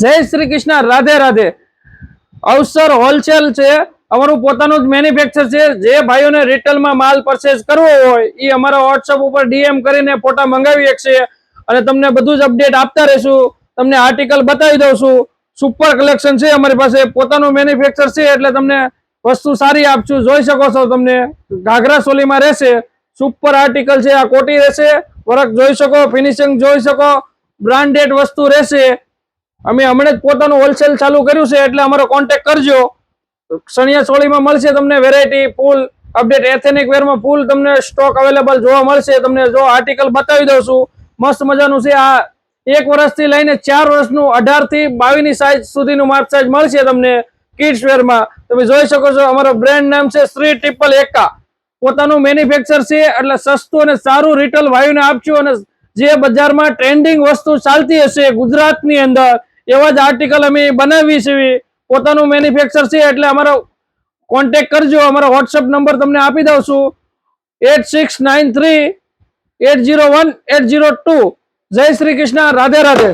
જય શ્રી કૃષ્ણ, રાધે રાધે। અવસર હોલસેલ છે, અમારું પોતાનું જ મેન્યુફેક્ચર છે। જે ભાઈઓને રિટેલમાં માલ પરચેસ કરવો હોય એ અમારા વોટ્સઅપ ઉપર ડીએમ કરીને ફોટા મંગાવી શકશે અને તમને બધું જ અપડેટ આપતા રહીશું। તમને આર્ટિકલ બતાવી દઉં છું। સુપર કલેક્શન છે અમારી પાસે, પોતાનું મેન્યુફેક્ચર છે એટલે તમને વસ્તુ સારી આપશું। જોઈ શકો છો, તમને ઘાઘરા ચોલીમાં રહેશે, સુપર આર્ટિકલ છે। આ કોટી રહેશે, વર્ક જોઈ શકો, ફિનિશિંગ જોઈ શકો, બ્રાન્ડેડ વસ્તુ રહેશે। અમે હમણાં જ પોતાનું હોલસેલ ચાલુ કર્યું છે એટલે અમારો કોન્ટેક્ટ કરજો। સણિયા ચોળીમાં મળશે તમને વેરાયટી ફૂલ અપડેટ, એથેનિક વેરમાં ફૂલ તમને સ્ટોક અવેલેબલ જોવા મળશે। તમને જો આર્ટિકલ બતાવી દઉં છું, મસ્ત મજાનું છે। આ 1 વર્ષથી લઈને 4 વર્ષનું 18 થી 22 ની સાઈઝ સુધીનું માપ સાઈઝ મળશે તમને કિડ્સ વેરમાં। તમે જોઈ શકો છો, અમારો બ્રાન્ડ નામ છે શ્રી ટ્રિપલ એકા। પોતાનું મેન્યુફેક્ચર છે એટલે સસ્તું અને સારું રિટેલ ભાઈઓને આપશું। અને જે બજારમાં ટ્રેન્ડિંગ વસ્તુ ચાલતી હશે ગુજરાતની અંદર એવા જ આર્ટિકલ અમે બનાવી છે। પોતાનું મેન્યુફેક્ચર છે એટલે અમારો કોન્ટેક્ટ કરજો। અમારો વોટ્સઅપ નંબર તમને આપી દઉં છું, 8693801802। જય શ્રી કૃષ્ણ, રાધે રાધે।